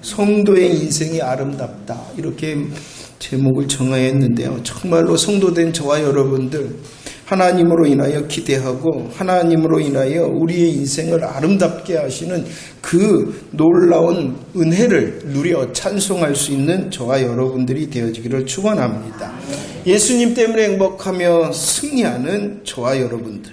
성도의 인생이 아름답다, 이렇게 제목을 정하였는데요. 정말로 성도된 저와 여러분들, 하나님으로 인하여 기대하고 하나님으로 인하여 우리의 인생을 아름답게 하시는 그 놀라운 은혜를 누려 찬송할 수 있는 저와 여러분들이 되어지기를 축원합니다. 예수님 때문에 행복하며 승리하는 저와 여러분들,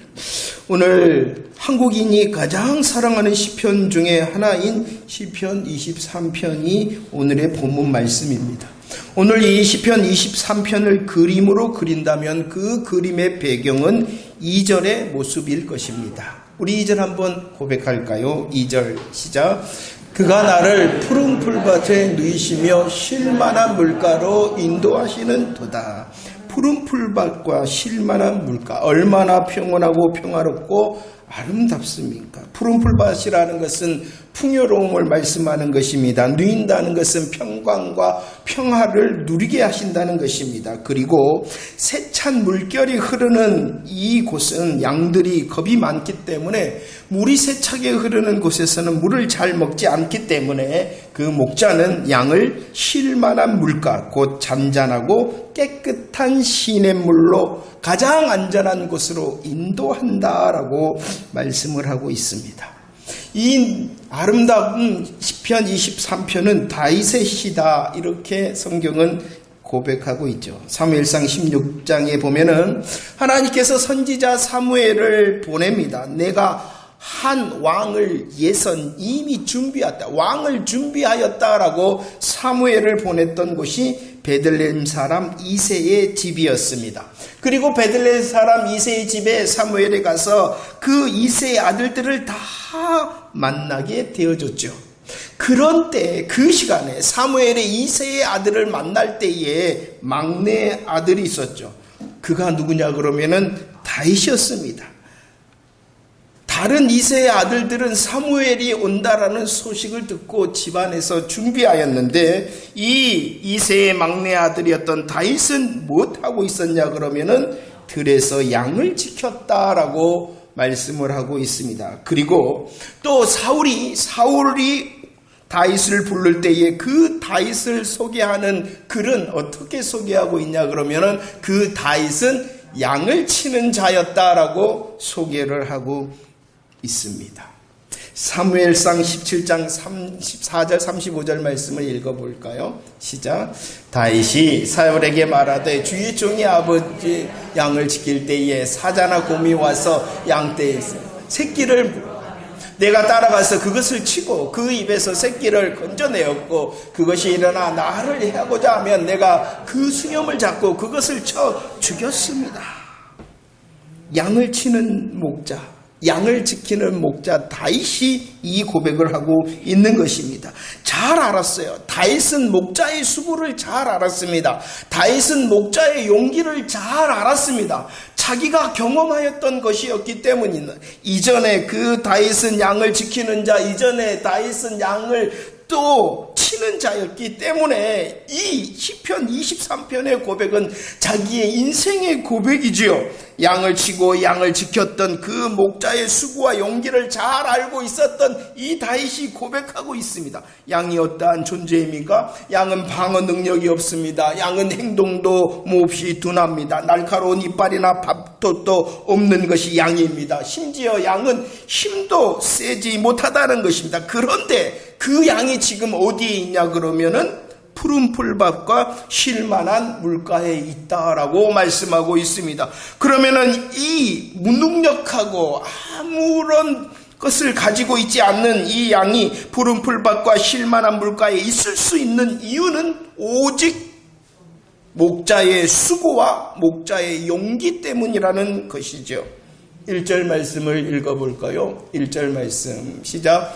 오늘 한국인이 가장 사랑하는 시편 중에 하나인 시편 23편이 오늘의 본문 말씀입니다. 오늘 이 시편 23편을 그림으로 그린다면 그 그림의 배경은 2절의 모습일 것입니다. 우리 2절 한번 고백할까요? 2절 시작. 그가 나를 푸른 풀밭에 누이시며 쉴만한 물가로 인도하시는 도다. 푸른 풀밭과 쉴만한 물가, 얼마나 평온하고 평화롭고 아름답습니까? 푸른 풀밭이라는 것은 풍요로움을 말씀하는 것입니다. 누인다는 것은 평강과 평화를 누리게 하신다는 것입니다. 그리고 세찬 물결이 흐르는 이곳은 양들이 겁이 많기 때문에 물이 세차게 흐르는 곳에서는 물을 잘 먹지 않기 때문에 그 목자는 양을 쉴만한 물가, 곧 잔잔하고 깨끗한 시냇물로 가장 안전한 곳으로 인도한다라고 말씀을 하고 있습니다. 이 아름다운 시편 23편은 다윗의 시다, 이렇게 성경은 고백하고 있죠. 사무엘상 16장에 보면은 하나님께서 선지자 사무엘을 보냅니다. 내가 한 왕을 이미 준비했다, 왕을 준비하였다라고 사무엘을 보냈던 곳이 베들레헴 사람 이새의 집이었습니다. 그리고 베들레헴 사람 이새의 집에 사무엘이 가서 그 이새의 아들들을 다 만나게 되어줬죠. 그런 때, 그 시간에 사무엘의 이새의 아들을 만날 때에 막내 아들이 있었죠. 그가 누구냐 그러면은 다윗이었습니다. 다른 이새의 아들들은 사무엘이 온다라는 소식을 듣고 집안에서 준비하였는데, 이 이새의 막내 아들이었던 다윗은 무엇하고 있었냐 그러면은 들에서 양을 지켰다라고 말씀을 하고 있습니다. 그리고 또 사울이 다윗을 부를 때에 그 다윗을 소개하는 글은 어떻게 소개하고 있냐 그러면은 그 다윗은 양을 치는 자였다라고 소개를 하고 있습니다. 사무엘상 17장 34절 35절 말씀을 읽어볼까요? 시작. 다윗이 사울에게 말하되 주의 종이 아버지 양을 지킬 때에 사자나 곰이 와서 양떼에 새끼를 내가 따라가서 그것을 치고 그 입에서 새끼를 건져내었고, 그것이 일어나 나를 해하고자 하면 내가 그 수염을 잡고 그것을 쳐 죽였습니다. 양을 치는 목자, 양을 지키는 목자 다윗이 이 고백을 하고 있는 것입니다. 잘 알았어요. 다윗은 목자의 수고를 잘 알았습니다. 다윗은 목자의 용기를 잘 알았습니다. 자기가 경험하였던 것이었기 때문입니다. 이전에 그 다윗은 양을 지키는 자, 이전에 다윗은 양을 또 치는 자였기 때문에 이 시편 23편의 고백은 자기의 인생의 고백이지요. 양을 치고 양을 지켰던 그 목자의 수고와 용기를 잘 알고 있었던 이 다윗이 고백하고 있습니다. 양이 어떠한 존재입니까? 양은 방어 능력이 없습니다. 양은 행동도 몹시 둔합니다. 날카로운 이빨이나 밥솥도 없는 것이 양입니다. 심지어 양은 힘도 세지 못하다는 것입니다. 그런데 그 양이 지금 어디에 있냐 그러면은 푸른 풀밭과 쉴만한 물가에 있다라고 말씀하고 있습니다. 그러면은 이 무능력하고 아무런 것을 가지고 있지 않는 이 양이 푸른 풀밭과 쉴만한 물가에 있을 수 있는 이유는 오직 목자의 수고와 목자의 용기 때문이라는 것이죠. 1절 말씀을 읽어볼까요? 1절 말씀 시작.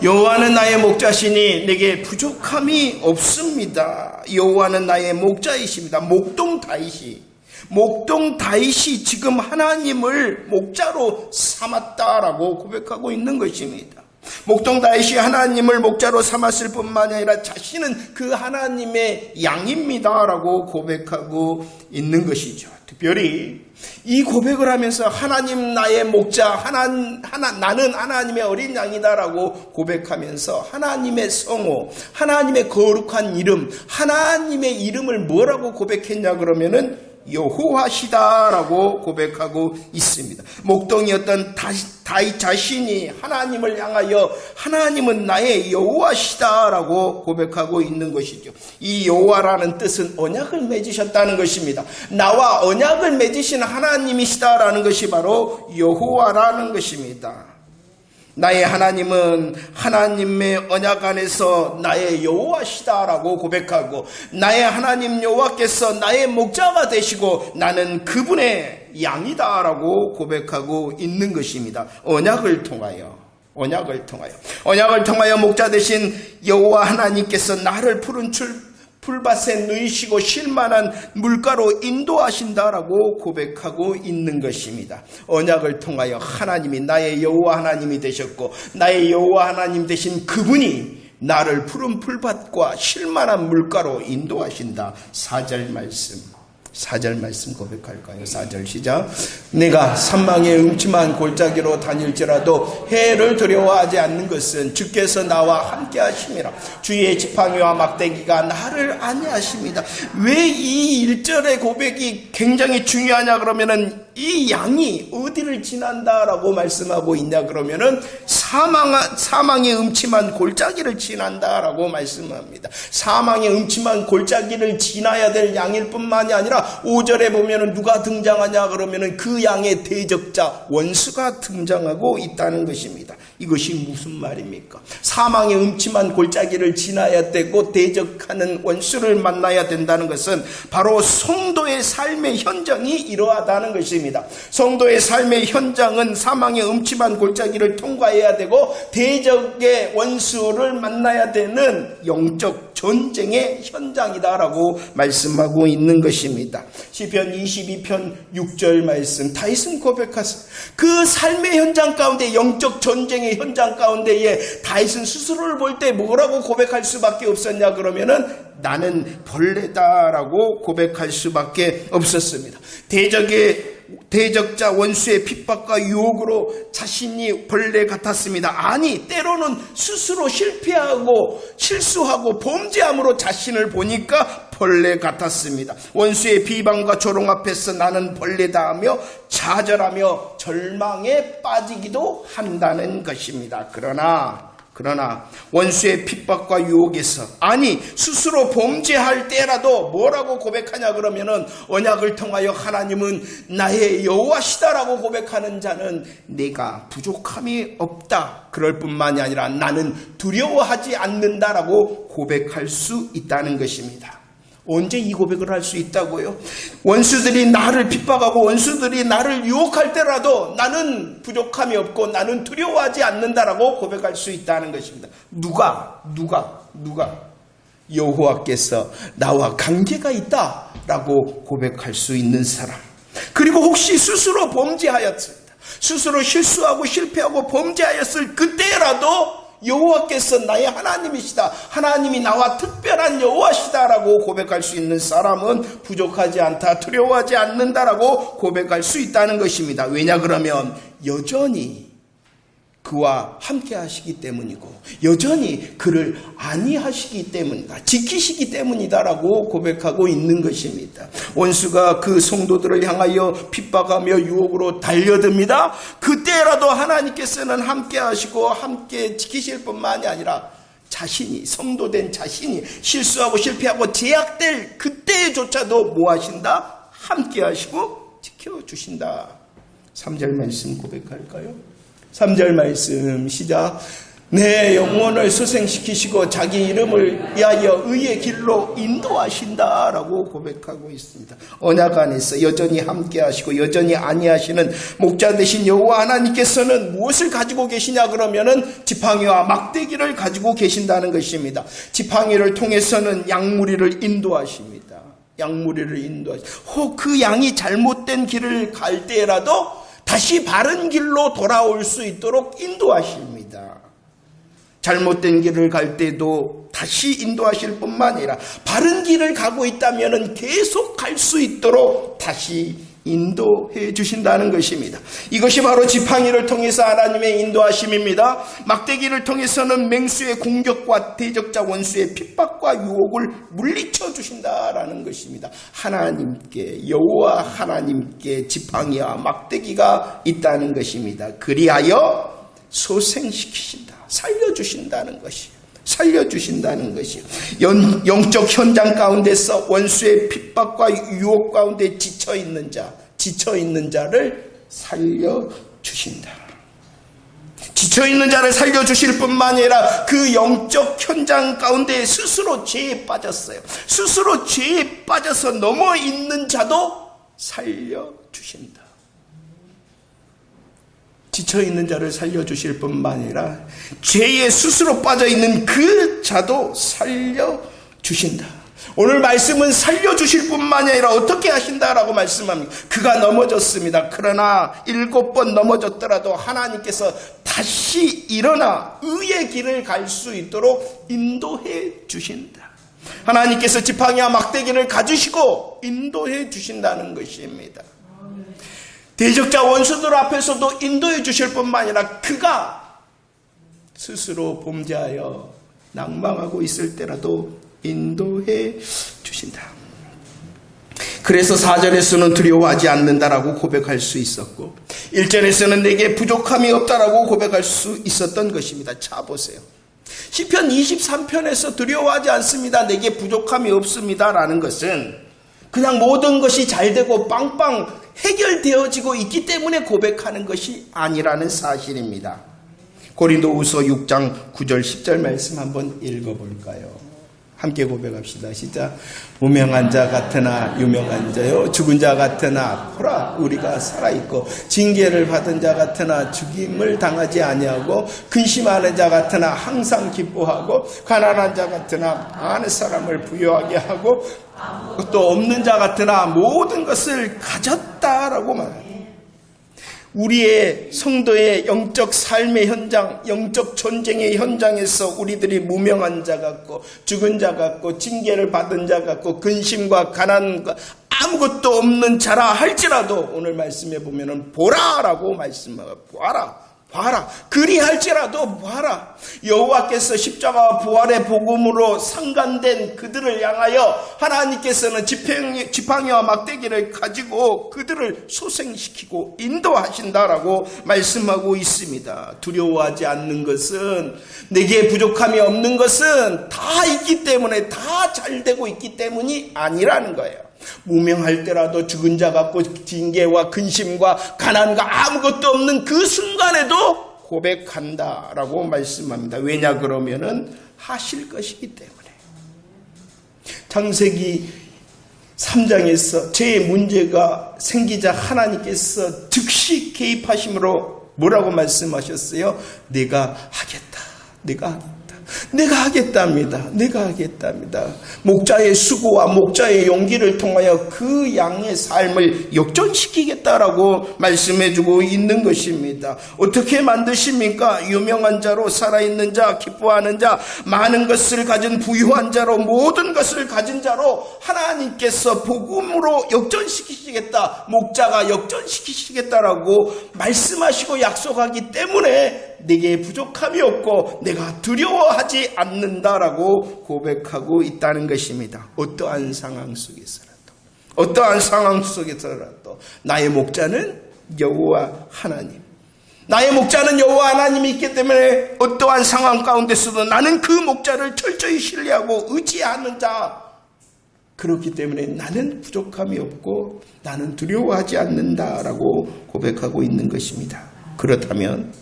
여호와는 나의 목자시니 내게 부족함이 없습니다. 여호와는 나의 목자이십니다. 목동 다윗이 지금 하나님을 목자로 삼았다라고 고백하고 있는 것입니다. 목동 다윗이 하나님을 목자로 삼았을 뿐만 아니라 자신은 그 하나님의 양입니다라고 고백하고 있는 것이죠. 특별히 이 고백을 하면서 하나님 나의 목자, 나는 하나님의 어린 양이다라고 고백하면서 하나님의 성호, 하나님의 거룩한 이름, 하나님의 이름을 뭐라고 고백했냐 그러면은 여호와시다라고 고백하고 있습니다. 목동이었던 다윗 자신이 하나님을 향하여 하나님은 나의 여호와시다라고 고백하고 있는 것이죠. 이 여호와라는 뜻은 언약을 맺으셨다는 것입니다. 나와 언약을 맺으신 하나님이시다라는 것이 바로 여호와라는 것입니다. 나의 하나님은 하나님의 언약 안에서 나의 여호와시다라고 고백하고 나의 하나님 여호와께서 나의 목자가 되시고 나는 그분의 양이다라고 고백하고 있는 것입니다. 언약을 통하여 목자 되신 여호와 하나님께서 나를 푸른 풀밭에 누이시고 쉴만한 물가로 인도하신다라고 고백하고 있는 것입니다. 언약을 통하여 하나님이 나의 여호와 하나님이 되셨고 나의 여호와 하나님 되신 그분이 나를 푸른 풀밭과 쉴만한 물가로 인도하신다. 4절 말씀 고백할까요? 4절 시작. 내가 사망의 음침한 골짜기로 다닐지라도 해를 두려워하지 않는 것은 주께서 나와 함께 하심이라. 주의 지팡이와 막대기가 나를 안위하십니다. 왜 이 1절의 고백이 굉장히 중요하냐 그러면은 이 양이 어디를 지난다라고 말씀하고 있냐 그러면은 사망의 음침한 골짜기를 지난다라고 말씀합니다. 사망의 음침한 골짜기를 지나야 될 양일 뿐만이 아니라 5절에 보면은 누가 등장하냐 그러면은 그 양의 대적자 원수가 등장하고 있다는 것입니다. 이것이 무슨 말입니까? 사망의 음침한 골짜기를 지나야 되고 대적하는 원수를 만나야 된다는 것은 바로 성도의 삶의 현장이 이러하다는 것입니다. 성도의 삶의 현장은 사망의 음침한 골짜기를 통과해야 되고 대적의 원수를 만나야 되는 영적 전쟁의 현장이다라고 말씀하고 있는 것입니다. 시편 22편 6절 말씀, 다윗은 고백하세요. 그 삶의 현장 가운데, 영적 전쟁의 현장 가운데에 다윗은 스스로를 볼 때 뭐라고 고백할 수밖에 없었냐 그러면은 나는 벌레다라고 고백할 수밖에 없었습니다. 대적자 원수의 핍박과 유혹으로 자신이 벌레 같았습니다. 아니, 때로는 스스로 실패하고 실수하고 범죄함으로 자신을 보니까 벌레 같았습니다. 원수의 비방과 조롱 앞에서 나는 벌레다 하며 좌절하며 절망에 빠지기도 한다는 것입니다. 그러나 원수의 핍박과 유혹에서, 아니 스스로 범죄할 때라도 뭐라고 고백하냐 그러면은 언약을 통하여 하나님은 나의 여호와시다라고 고백하는 자는 내가 부족함이 없다, 그럴 뿐만이 아니라 나는 두려워하지 않는다라고 고백할 수 있다는 것입니다. 언제 이 고백을 할 수 있다고요? 원수들이 나를 핍박하고 원수들이 나를 유혹할 때라도 나는 부족함이 없고 나는 두려워하지 않는다라고 고백할 수 있다는 것입니다. 누가? 여호와께서 나와 관계가 있다라고 고백할 수 있는 사람. 그리고 혹시 스스로 범죄하였습니다. 스스로 실수하고 실패하고 범죄하였을 그때라도 여호와께서 나의 하나님이시다, 하나님이 나와 특별한 여호와시다라고 고백할 수 있는 사람은 부족하지 않다, 두려워하지 않는다라고 고백할 수 있다는 것입니다. 왜냐 그러면 여전히 그와 함께 하시기 때문이고 여전히 그를 안위하시기 때문이다, 지키시기 때문이다라고 고백하고 있는 것입니다. 원수가 그 성도들을 향하여 핍박하며 유혹으로 달려듭니다. 그때라도 하나님께서는 함께 하시고 함께 지키실 뿐만이 아니라 자신이, 성도된 자신이 실수하고 실패하고 제약될 그때조차도 뭐 하신다? 함께 하시고 지켜주신다. 3절 말씀 고백할까요? 3절 말씀 시작. 내 영혼을 소생시키시고 자기 이름을 위하여 의의 길로 인도하신다라고 고백하고 있습니다. 언약 안에서 여전히 함께 하시고 여전히 안위하시는 목자 되신 여호와 하나님께서는 무엇을 가지고 계시냐 그러면은 지팡이와 막대기를 가지고 계신다는 것입니다. 지팡이를 통해서는 양무리를 인도하십니다. 혹 그 양이 잘못된 길을 갈 때라도 다시 바른 길로 돌아올 수 있도록 인도하십니다. 잘못된 길을 갈 때도 다시 인도하실 뿐만 아니라 바른 길을 가고 있다면 계속 갈 수 있도록 다시 인도해 주신다는 것입니다. 이것이 바로 지팡이를 통해서 하나님의 인도하심입니다. 막대기를 통해서는 맹수의 공격과 대적자 원수의 핍박과 유혹을 물리쳐 주신다라는 것입니다. 하나님께, 여호와 하나님께 지팡이와 막대기가 있다는 것입니다. 그리하여 소생시키신다, 살려주신다는 것이에요. 살려주신다는 것이요. 영적 현장 가운데서 원수의 핍박과 유혹 가운데 지쳐있는 자를 살려주신다. 지쳐있는 자를 살려주실 뿐만 아니라 그 영적 현장 가운데 스스로 죄에 빠졌어요. 스스로 죄에 빠져서 넘어있는 자도 살려주신다. 지쳐있는 자를 살려주실 뿐만 아니라 죄에 스스로 빠져있는 그 자도 살려주신다. 오늘 말씀은 살려주실 뿐만 아니라 어떻게 하신다라고 말씀합니다. 그가 넘어졌습니다. 그러나 7번 넘어졌더라도 하나님께서 다시 일어나 의의 길을 갈 수 있도록 인도해 주신다. 하나님께서 지팡이와 막대기를 가지시고 인도해 주신다는 것입니다. 대적자 원수들 앞에서도 인도해 주실 뿐만 아니라 그가 스스로 범죄하여 낭망하고 있을 때라도 인도해 주신다. 그래서 4절에서는 두려워하지 않는다라고 고백할 수 있었고 1절에서는 내게 부족함이 없다라고 고백할 수 있었던 것입니다. 자 보세요. 시편 23편에서 두려워하지 않습니다, 내게 부족함이 없습니다 라는 것은 그냥 모든 것이 잘 되고 빵빵 해결되어지고 있기 때문에 고백하는 것이 아니라는 사실입니다. 고린도후서 6장 9절 10절 말씀 한번 읽어볼까요? 함께 고백합시다. 시작. 무명한 자 같으나 유명한 자요, 죽은 자 같으나 보라 우리가 살아있고, 징계를 받은 자 같으나 죽임을 당하지 아니하고, 근심하는 자 같으나 항상 기뻐하고, 가난한 자 같으나 많은 사람을 부유하게 하고, 또 없는 자 같으나 모든 것을 가졌다라고 말합니다. 우리의 성도의 영적 삶의 현장, 영적 전쟁의 현장에서 우리들이 무명한 자 같고 죽은 자 같고 징계를 받은 자 같고 근심과 가난과 아무것도 없는 자라 할지라도 오늘 말씀해 보면은 보라라고 말씀하고, 봐라. 그리할지라도 봐라. 여호와께서 십자가와 부활의 복음으로 상관된 그들을 향하여 하나님께서는 지팡이와 막대기를 가지고 그들을 소생시키고 인도하신다라고 말씀하고 있습니다. 두려워하지 않는 것은, 내게 부족함이 없는 것은 다 있기 때문에, 다 잘 되고 있기 때문이 아니라는 거예요. 무명할 때라도 죽은 자 같고 징계와 근심과 가난과 아무것도 없는 그 순간에도 고백한다라고 말씀합니다. 왜냐 그러면은 하실 것이기 때문에. 창세기 3장에서 죄의 문제가 생기자 하나님께서 즉시 개입하심으로 뭐라고 말씀하셨어요? 내가 하겠답니다. 목자의 수고와 목자의 용기를 통하여 그 양의 삶을 역전시키겠다라고 말씀해주고 있는 것입니다. 어떻게 만드십니까? 유명한 자로, 살아있는 자, 기뻐하는 자, 많은 것을 가진 부유한 자로, 모든 것을 가진 자로 하나님께서 복음으로 역전시키시겠다, 목자가 역전시키시겠다라고 말씀하시고 약속하기 때문에 내게 부족함이 없고 내가 두려워하지 않는다라고 고백하고 있다는 것입니다. 어떠한 상황 속에서라도 나의 목자는 여호와 하나님, 나의 목자는 여호와 하나님이 있기 때문에 어떠한 상황 가운데서도 나는 그 목자를 철저히 신뢰하고 의지하는 자, 그렇기 때문에 나는 부족함이 없고 나는 두려워하지 않는다라고 고백하고 있는 것입니다. 그렇다면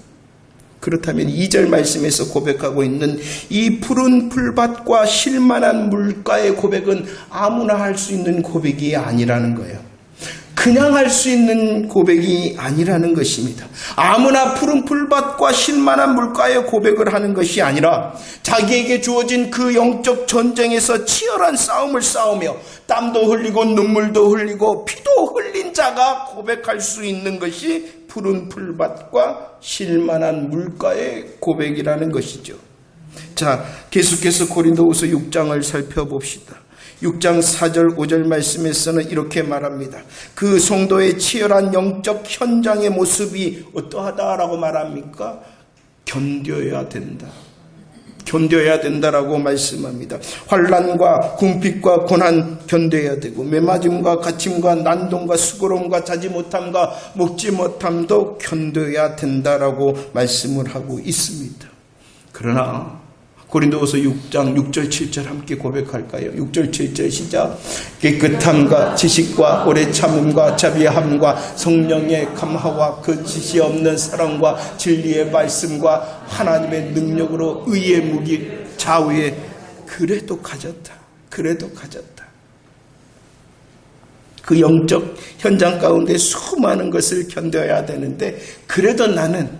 2절 말씀에서 고백하고 있는 이 푸른 풀밭과 쉴만한 물가의 고백은 아무나 할 수 있는 고백이 아니라는 거예요. 그냥 할 수 있는 고백이 아니라는 것입니다. 아무나 푸른 풀밭과 쉴만한 물가의 고백을 하는 것이 아니라 자기에게 주어진 그 영적 전쟁에서 치열한 싸움을 싸우며 땀도 흘리고 눈물도 흘리고 피도 흘린 자가 고백할 수 있는 것이 푸른 풀밭과 쉴만한 물가의 고백이라는 것이죠. 자, 계속해서 고린도후서 6장을 살펴봅시다. 6장 4절 5절 말씀에서는 이렇게 말합니다. 그 성도의 치열한 영적 현장의 모습이 어떠하다라고 말합니까? 견뎌야 된다. 견뎌야 된다라고 말씀합니다. 환난과 궁핍과 고난 견뎌야 되고 매맞음과 갇힘과 난동과 수고로움과 자지 못함과 먹지 못함도 견뎌야 된다라고 말씀을 하고 있습니다. 그러나 고린도후서 6장 6절 7절 함께 고백할까요? 6절 7절 시작. 깨끗함과 지식과 오래 참음과 자비함과 성령의 감화와 거짓이 없는 사랑과 진리의 말씀과 하나님의 능력으로 의의 무기 좌우에 그래도 가졌다. 그래도 가졌다. 그 영적 현장 가운데 수많은 것을 견뎌야 되는데 그래도 나는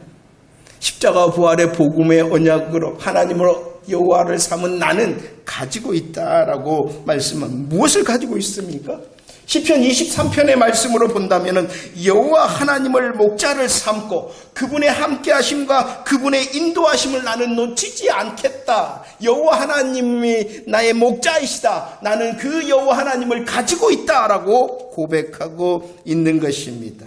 십자가 부활의 복음의 언약으로 하나님으로 여호와를 삼은 나는 가지고 있다라고 말씀합니다. 무엇을 가지고 있습니까? 시편 23편의 말씀으로 본다면 여호와 하나님을 목자를 삼고 그분의 함께하심과 그분의 인도하심을 나는 놓치지 않겠다. 여호와 하나님이 나의 목자이시다. 나는 그 여호와 하나님을 가지고 있다라고 고백하고 있는 것입니다.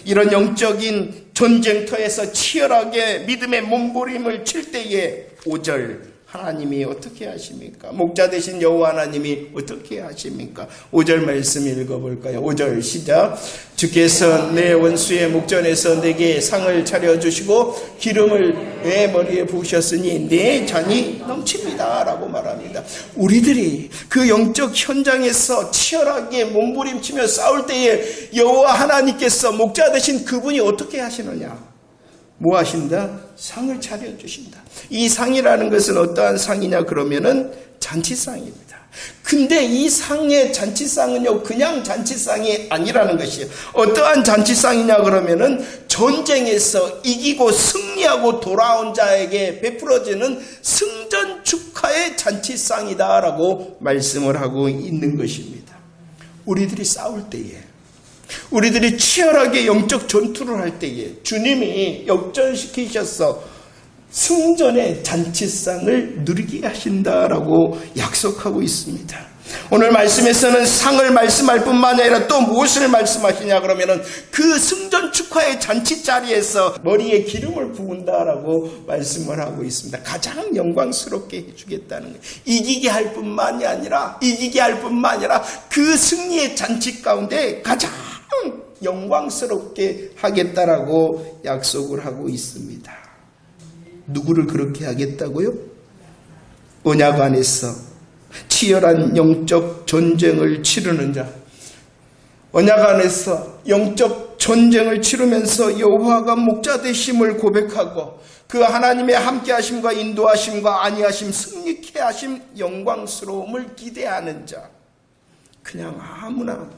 이런 영적인 전쟁터에서 치열하게 믿음의 몸부림을 칠 때에 5절 하나님이 어떻게 하십니까? 목자 되신 여호와 하나님이 어떻게 하십니까? 5절 말씀 읽어볼까요? 5절 시작. 주께서 내 원수의 목전에서 내게 상을 차려주시고 기름을 내 머리에 부으셨으니 내 잔이 넘칩니다 라고 말합니다. 우리들이 그 영적 현장에서 치열하게 몸부림치며 싸울 때에 여호와 하나님께서 목자 되신 그분이 어떻게 하시느냐? 뭐 하신다? 상을 차려주신다. 이 상이라는 것은 어떠한 상이냐 그러면은 잔치상입니다. 근데 이 상의 잔치상은요 그냥 잔치상이 아니라는 것이에요. 어떠한 잔치상이냐 그러면은 전쟁에서 이기고 승리하고 돌아온 자에게 베풀어지는 승전 축하의 잔치상이다라고 말씀을 하고 있는 것입니다. 우리들이 싸울 때에 우리들이 치열하게 영적 전투를 할 때에 주님이 역전시키셔서 승전의 잔치상을 누리게 하신다라고 약속하고 있습니다. 오늘 말씀에서는 상을 말씀할 뿐만 아니라 또 무엇을 말씀하시냐 그러면은 그 승전 축하의 잔치 자리에서 머리에 기름을 부은다라고 말씀을 하고 있습니다. 가장 영광스럽게 해주겠다는 거예요. 이기게 할 뿐만이 아니라 그 승리의 잔치 가운데 가장 영광스럽게 하겠다라고 약속을 하고 있습니다. 누구를 그렇게 하겠다고요? 언약 안에서 치열한 영적 전쟁을 치르는 자, 언약 안에서 영적 전쟁을 치르면서 여호와가 목자 되심을 고백하고 그 하나님의 함께하심과 인도하심과 안위하심, 승리케 하심, 영광스러움을 기대하는 자. 그냥 아무나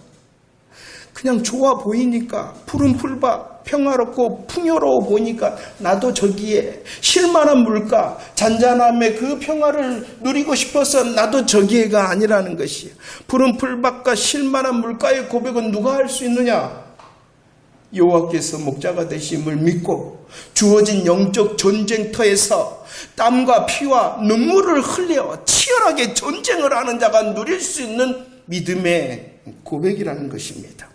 그냥 좋아 보이니까 푸른 풀밭 평화롭고 풍요로워 보니까 나도 저기에 쉴만한 물가 잔잔함의 그 평화를 누리고 싶어서 나도 저기에가 아니라는 것이에요. 푸른 풀밭과 쉴만한 물가의 고백은 누가 할 수 있느냐? 여호와께서 목자가 되심을 믿고 주어진 영적 전쟁터에서 땀과 피와 눈물을 흘려 치열하게 전쟁을 하는 자가 누릴 수 있는 믿음의 고백이라는 것입니다.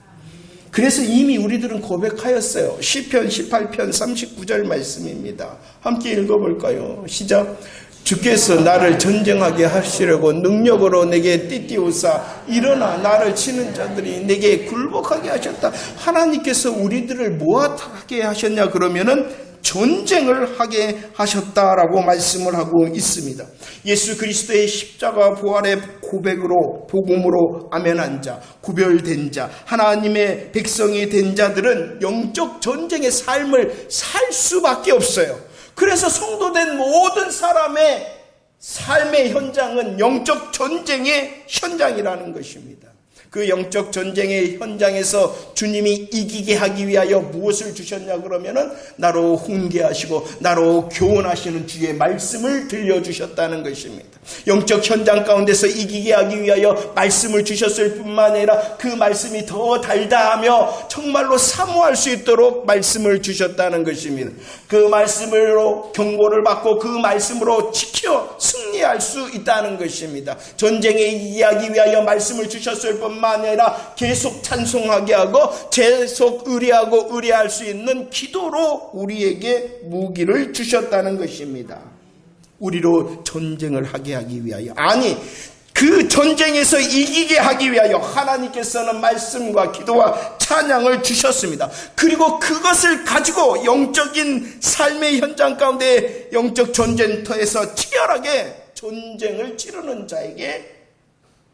그래서 이미 우리들은 고백하였어요. 시편 18편 39절 말씀입니다. 함께 읽어볼까요? 시작. 주께서 나를 전쟁하게 하시려고 능력으로 내게 띠띠우사 일어나 나를 치는 자들이 내게 굴복하게 하셨다. 하나님께서 우리들을 뭐하게 하셨냐 그러면은 전쟁을 하게 하셨다라고 말씀을 하고 있습니다. 예수 그리스도의 십자가 부활의 고백으로 복음으로 아멘한 자, 구별된 자, 하나님의 백성이 된 자들은 영적 전쟁의 삶을 살 수밖에 없어요. 그래서 성도된 모든 사람의 삶의 현장은 영적 전쟁의 현장이라는 것입니다. 그 영적 전쟁의 현장에서 주님이 이기게 하기 위하여 무엇을 주셨냐 그러면은 나로 훈계하시고 나로 교훈하시는 주의 말씀을 들려주셨다는 것입니다. 영적 현장 가운데서 이기게 하기 위하여 말씀을 주셨을 뿐만 아니라 그 말씀이 더 달다하며 정말로 사모할 수 있도록 말씀을 주셨다는 것입니다. 그 말씀으로 경고를 받고 그 말씀으로 지켜 승리할 수 있다는 것입니다. 전쟁에 이기하기 위하여 말씀을 주셨을 뿐만 아니라 계속 찬송하게 하고 계속 의뢰할 수 있는 기도로 우리에게 무기를 주셨다는 것입니다. 우리로 전쟁을 하게 하기 위하여, 아니 그 전쟁에서 이기게 하기 위하여 하나님께서는 말씀과 기도와 찬양을 주셨습니다. 그리고 그것을 가지고 영적인 삶의 현장 가운데 영적 전쟁터에서 치열하게 전쟁을 치르는 자에게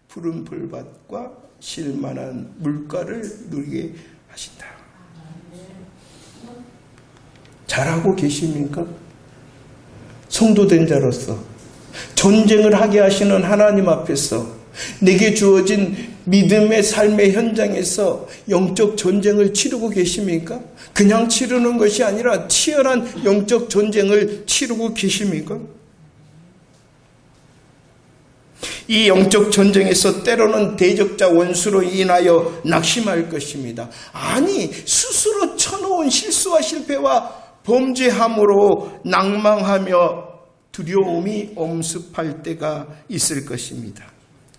푸른 풀밭과 쉴만한 물가를 누리게 하신다. 잘하고 계십니까? 성도된 자로서 전쟁을 하게 하시는 하나님 앞에서 내게 주어진 믿음의 삶의 현장에서 영적 전쟁을 치르고 계십니까? 그냥 치르는 것이 아니라 치열한 영적 전쟁을 치르고 계십니까? 이 영적 전쟁에서 때로는 대적자 원수로 인하여 낙심할 것입니다. 아니, 스스로 쳐놓은 실수와 실패와 범죄함으로 낭망하며 두려움이 엄습할 때가 있을 것입니다.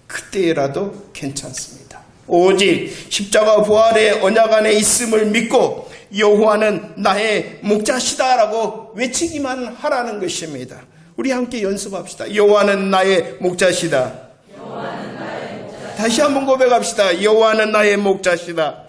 그때라도 괜찮습니다. 오직 십자가 부활의 언약 안에 있음을 믿고 여호와는 나의 목자시다라고 외치기만 하라는 것입니다. 우리 함께 연습합시다. 여호와는 나의 목자시다. 다시 한번 고백합시다. 여호와는 나의 목자시다.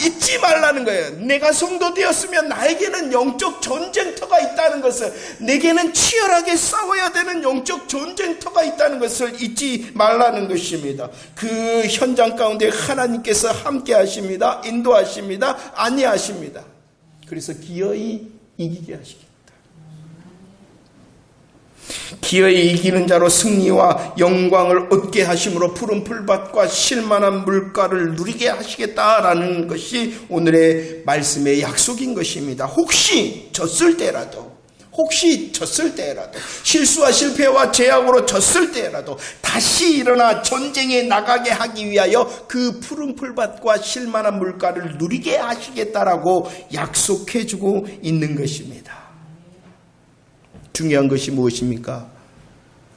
잊지 말라는 거예요. 내가 성도 되었으면 나에게는 영적 전쟁터가 있다는 것을, 내게는 치열하게 싸워야 되는 영적 전쟁터가 있다는 것을 잊지 말라는 것입니다. 그 현장 가운데 하나님께서 함께 하십니다. 인도하십니다. 안내하십니다. 그래서 기어이 이기게 하시겠다. 기어이 이기는 자로 승리와 영광을 얻게 하심으로 푸른 풀밭과 쉴만한 물가를 누리게 하시겠다라는 것이 오늘의 말씀의 약속인 것입니다. 혹시 졌을 때라도, 실수와 실패와 죄악으로 졌을 때라도 다시 일어나 전쟁에 나가게 하기 위하여 그 푸른 풀밭과 쉴만한 물가를 누리게 하시겠다라고 약속해주고 있는 것입니다. 중요한 것이 무엇입니까?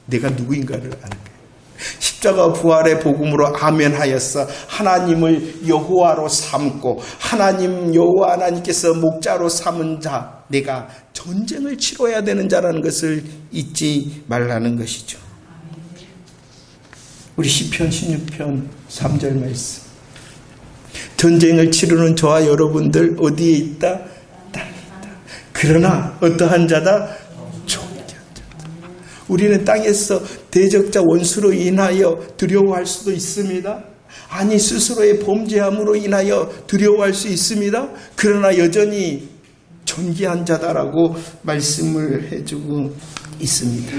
내가 누구인가를 아는 거예요. 십자가 부활의 복음으로 아멘하였어 하나님을 여호와로 삼고 하나님 여호와 하나님께서 목자로 삼은 자, 내가 전쟁을 치러야 되는 자라는 것을 잊지 말라는 것이죠. 우리 시편 16편 3절 말씀, 전쟁을 치르는 저와 여러분들 어디에 있다? 땅에 있다. 그러나 어떠한 자다? 우리는 땅에서 대적자 원수로 인하여 두려워할 수도 있습니다. 아니, 스스로의 범죄함으로 인하여 두려워할 수 있습니다. 그러나 여전히 존귀한 자다라고 말씀을 해주고 있습니다.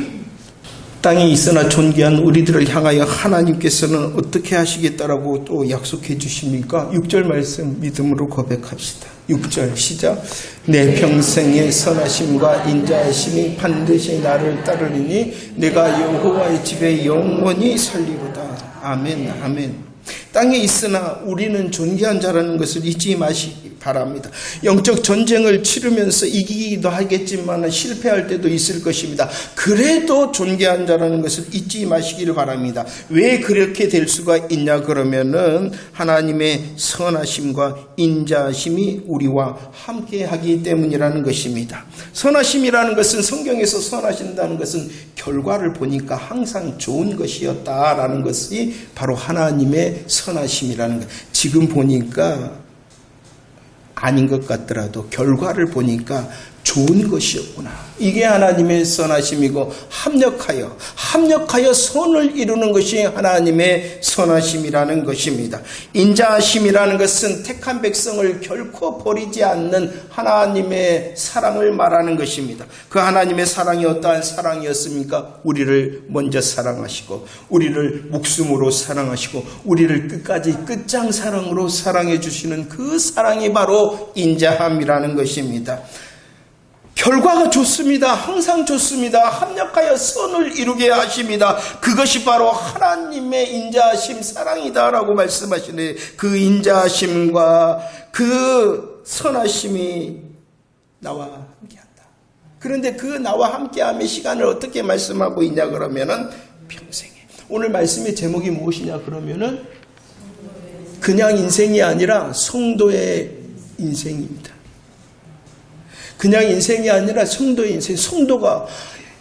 땅에 있으나 존귀한 우리들을 향하여 하나님께서는 어떻게 하시겠다라고 또 약속해 주십니까? 6절 말씀 믿음으로 고백합시다. 6절 시작. 내 평생의 선하심과 인자하심이 반드시 나를 따르리니 내가 여호와의 집에 영원히 살리로다. 아멘, 아멘. 땅에 있으나 우리는 존귀한 자라는 것을 잊지 마시기 바랍니다. 영적 전쟁을 치르면서 이기기도 하겠지만 실패할 때도 있을 것입니다. 그래도 존귀한 자라는 것을 잊지 마시기를 바랍니다. 왜 그렇게 될 수가 있냐 그러면은 하나님의 선하심과 인자하심이 우리와 함께 하기 때문이라는 것입니다. 선하심이라는 것은, 성경에서 선하신다는 것은 결과를 보니까 항상 좋은 것이었다라는 것이 바로 하나님의 선하심이라는 것. 지금 보니까 아닌 것 같더라도 결과를 보니까 좋은 것이었구나. 이게 하나님의 선하심이고 합력하여 선을 이루는 것이 하나님의 선하심이라는 것입니다. 인자하심이라는 것은 택한 백성을 결코 버리지 않는 하나님의 사랑을 말하는 것입니다. 그 하나님의 사랑이 어떠한 사랑이었습니까? 우리를 먼저 사랑하시고 우리를 목숨으로 사랑하시고 우리를 끝까지 끝장 사랑으로 사랑해 주시는 그 사랑이 바로 인자함이라는 것입니다. 결과가 좋습니다. 항상 좋습니다. 합력하여 선을 이루게 하십니다. 그것이 바로 하나님의 인자하심 사랑이다라고 말씀하시네. 그 인자하심과 그 선하심이 나와 함께한다. 그런데 그 나와 함께함의 시간을 어떻게 말씀하고 있냐 그러면은 평생에. 오늘 말씀의 제목이 무엇이냐 그러면은 그냥 인생이 아니라 성도의 인생입니다. 그냥 인생이 아니라 성도의 인생. 성도가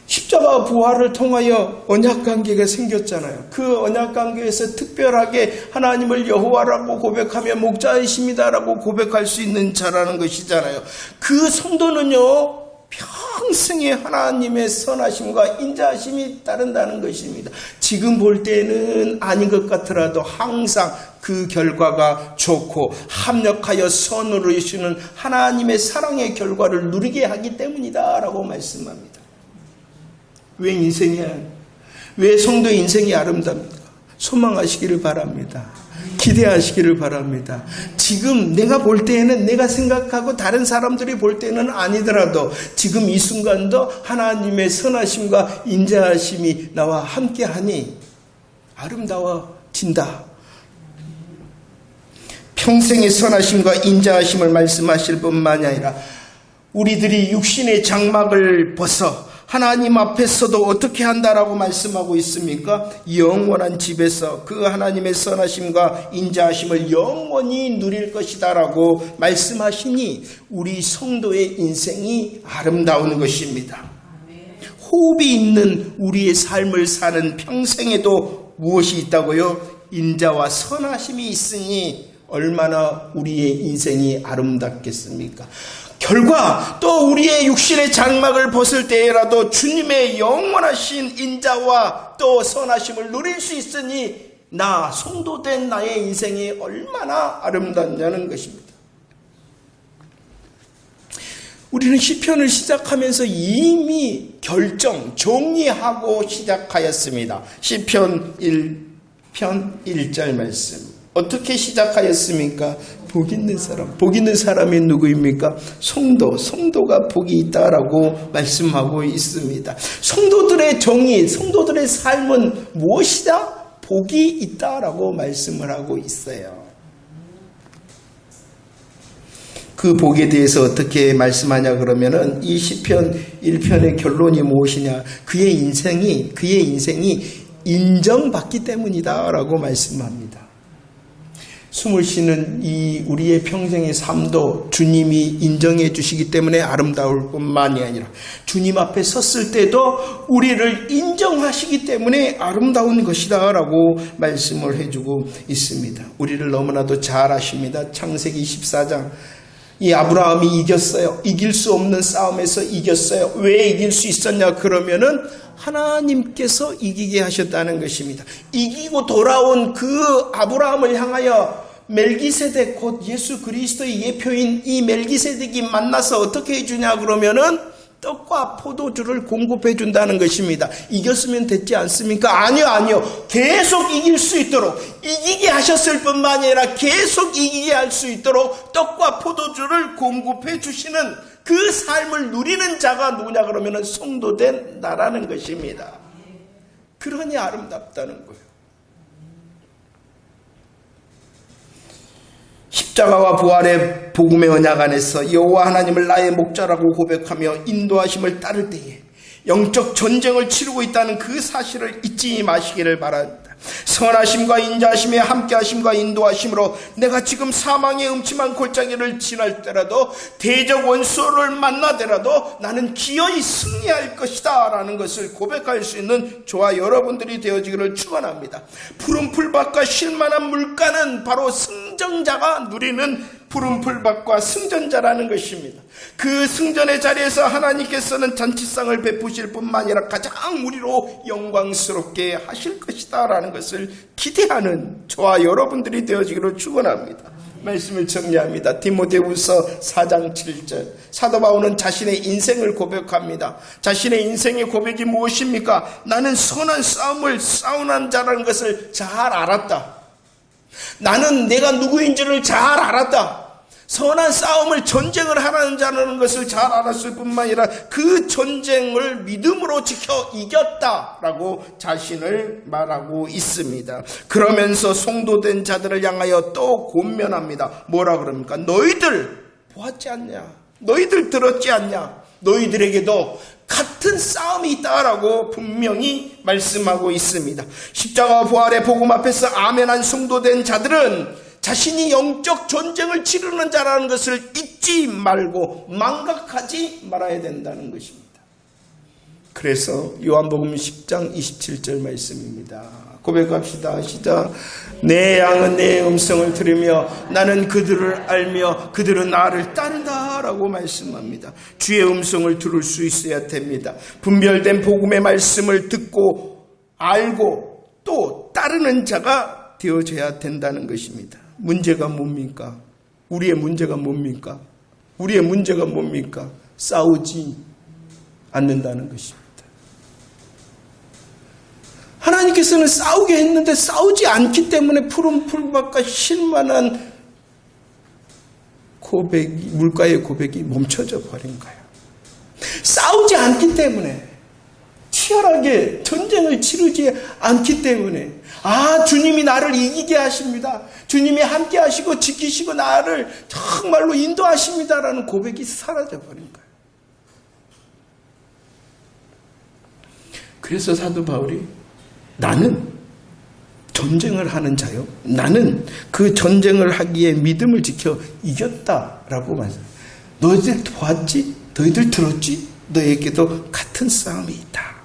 십자가 부활을 통하여 언약관계가 생겼잖아요. 그 언약관계에서 특별하게 하나님을 여호와라고 고백하며 목자이십니다라고 고백할 수 있는 자라는 것이잖아요. 그 성도는요 평생에 하나님의 선하심과 인자하심이 따른다는 것입니다. 지금 볼 때는 아닌 것 같더라도 항상 그 결과가 좋고 합력하여 선으로 이루시는 하나님의 사랑의 결과를 누리게 하기 때문이다 라고 말씀합니다. 왜 인생이야? 왜 성도의 인생이 아름답니까? 소망하시기를 바랍니다. 기대하시기를 바랍니다. 지금 내가 볼 때에는 내가 생각하고 다른 사람들이 볼 때는 아니더라도 지금 이 순간도 하나님의 선하심과 인자하심이 나와 함께하니 아름다워진다. 평생의 선하심과 인자하심을 말씀하실 뿐만이 아니라 우리들이 육신의 장막을 벗어 하나님 앞에서도 어떻게 한다라고 말씀하고 있습니까? 영원한 집에서 그 하나님의 선하심과 인자하심을 영원히 누릴 것이다라고 말씀하시니 우리 성도의 인생이 아름다운 것입니다. 호흡이 있는 우리의 삶을 사는 평생에도 무엇이 있다고요? 인자와 선하심이 있으니 얼마나 우리의 인생이 아름답겠습니까? 결과 또 우리의 육신의 장막을 벗을 때라도 주님의 영원하신 인자와 또 선하심을 누릴 수 있으니 나 성도된 나의 인생이 얼마나 아름답냐는 것입니다. 우리는 시편을 시작하면서 이미 정리하고 시작하였습니다. 시편 1편 1절 말씀. 어떻게 시작하였습니까? 복 있는 사람. 복 있는 사람이 누구입니까? 성도가 복이 있다라고 말씀하고 있습니다. 성도들의 정의, 성도들의 삶은 무엇이다? 복이 있다라고 말씀을 하고 있어요. 그 복에 대해서 어떻게 말씀하냐 그러면은 이 시편 1편의 결론이 무엇이냐? 그의 인생이 인정받기 때문이다라고 말씀합니다. 숨을 쉬는 이 우리의 평생의 삶도 주님이 인정해 주시기 때문에 아름다울 뿐만이 아니라 주님 앞에 섰을 때도 우리를 인정하시기 때문에 아름다운 것이다 라고 말씀을 해주고 있습니다. 우리를 너무나도 잘 아십니다. 창세기 14장 이 아브라함이 이겼어요. 이길 수 없는 싸움에서 이겼어요. 왜 이길 수 있었냐 그러면은 하나님께서 이기게 하셨다는 것입니다. 이기고 돌아온 그 아브라함을 향하여 멜기세덱 곧 예수 그리스도의 예표인 이 멜기세덱이 만나서 어떻게 해주냐 그러면은 떡과 포도주를 공급해 준다는 것입니다. 이겼으면 됐지 않습니까? 아니요. 계속 이길 수 있도록 이기게 하셨을 뿐만 아니라 계속 이기게 할 수 있도록 떡과 포도주를 공급해 주시는 그 삶을 누리는 자가 누구냐 그러면 성도된 나라는 것입니다. 그러니 아름답다는 거예요. 십자가와 부활의 복음의 언약 안에서 여호와 하나님을 나의 목자라고 고백하며 인도하심을 따를 때에 영적 전쟁을 치르고 있다는 그 사실을 잊지 마시기를 바랍니다. 선하심과 인자하심에 함께하심과 인도하심으로 내가 지금 사망의 음침한 골짜기를 지날 때라도 대적 원수를 만나더라도 나는 기어이 승리할 것이다 라는 것을 고백할 수 있는 저와 여러분들이 되어지기를 축원합니다. 푸른 풀밭과 쉴만한 물가는 바로 승정자가 누리는 푸른 풀밭과 승전자라는 것입니다. 그 승전의 자리에서 하나님께서는 잔치상을 베푸실 뿐만 아니라 가장 우리로 영광스럽게 하실 것이다 라는 것을 기대하는 저와 여러분들이 되어지기를 축원합니다. 말씀을 정리합니다. 디모데후서 4장 7절. 사도 바울은 자신의 인생을 고백합니다. 자신의 인생의 고백이 무엇입니까? 나는 선한 싸움을 싸우는 자라는 것을 잘 알았다. 나는 내가 누구인지를 잘 알았다. 선한 싸움을 전쟁을 하라는 자라는 것을 잘 알았을 뿐만 아니라 그 전쟁을 믿음으로 지켜 이겼다라고 자신을 말하고 있습니다. 그러면서 송도된 자들을 향하여 또 권면합니다. 뭐라 그럽니까? 너희들 보았지 않냐? 너희들 들었지 않냐? 너희들에게도 같은 싸움이 있다라고 분명히 말씀하고 있습니다. 십자가 부활의 복음 앞에서 아멘한 송도된 자들은 자신이 영적 전쟁을 치르는 자라는 것을 잊지 말고 망각하지 말아야 된다는 것입니다. 그래서 요한복음 10장 27절 말씀입니다. 고백합시다. 시작. 내 양은 내 음성을 들으며 나는 그들을 알며 그들은 나를 따른다 라고 말씀합니다. 주의 음성을 들을 수 있어야 됩니다. 분별된 복음의 말씀을 듣고 알고 또 따르는 자가 되어져야 된다는 것입니다. 문제가 뭡니까? 우리의 문제가 뭡니까? 우리의 문제가 뭡니까? 싸우지 않는다는 것입니다. 하나님께서는 싸우게 했는데 싸우지 않기 때문에 푸른 풀밭과 쉴만한 고백이, 물가의 고백이 멈춰져 버린 거예요. 싸우지 않기 때문에, 치열하게 전쟁을 치르지 않기 때문에, 주님이 나를 이기게 하십니다. 주님이 함께 하시고 지키시고 나를 정말로 인도하십니다라는 고백이 사라져 버린 거예요. 그래서 사도 바울이 나는 전쟁을 하는 자요. 나는 그 전쟁을 하기에 믿음을 지켜 이겼다라고 말해요. 너희들 보았지? 너희들 들었지? 너에게도 같은 싸움이 있다.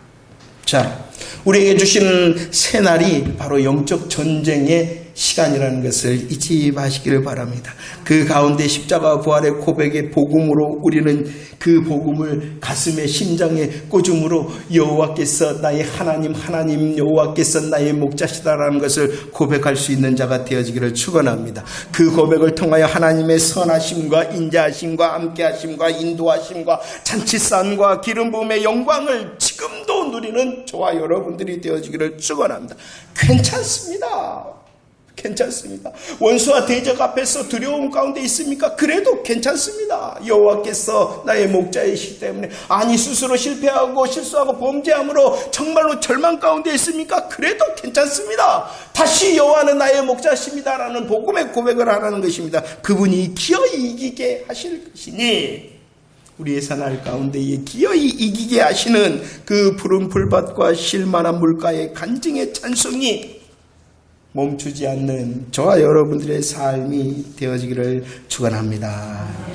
자, 우리에게 주시는 새날이 바로 영적 전쟁의 시간이라는 것을 잊지 마시기를 바랍니다. 그 가운데 십자가 부활의 고백의 복음으로 우리는 그 복음을 가슴에 심장에 꽂음으로 여호와께서 나의 하나님 여호와께서 나의 목자시다라는 것을 고백할 수 있는 자가 되어지기를 축원합니다. 그 고백을 통하여 하나님의 선하심과 인자하심과 함께하심과 인도하심과 잔치상과 기름 부음의 영광을 지금도 누리는 저와 여러분들이 되어지기를 축원합니다. 괜찮습니다. 괜찮습니다. 원수와 대적 앞에서 두려움 가운데 있습니까? 그래도 괜찮습니다. 여호와께서 나의 목자이시기 때문에. 아니, 스스로 실패하고 실수하고 범죄함으로 정말로 절망 가운데 있습니까? 그래도 괜찮습니다. 다시 여호와는 나의 목자십니다라는 복음의 고백을 하라는 것입니다. 그분이 기어이 이기게 하실 것이니 우리의 사날 가운데 기어이 이기게 하시는 그 푸른 풀밭과 쉴만한 물가의 간증의 찬송이 멈추지 않는 저와 여러분들의 삶이 되어지기를 축원합니다.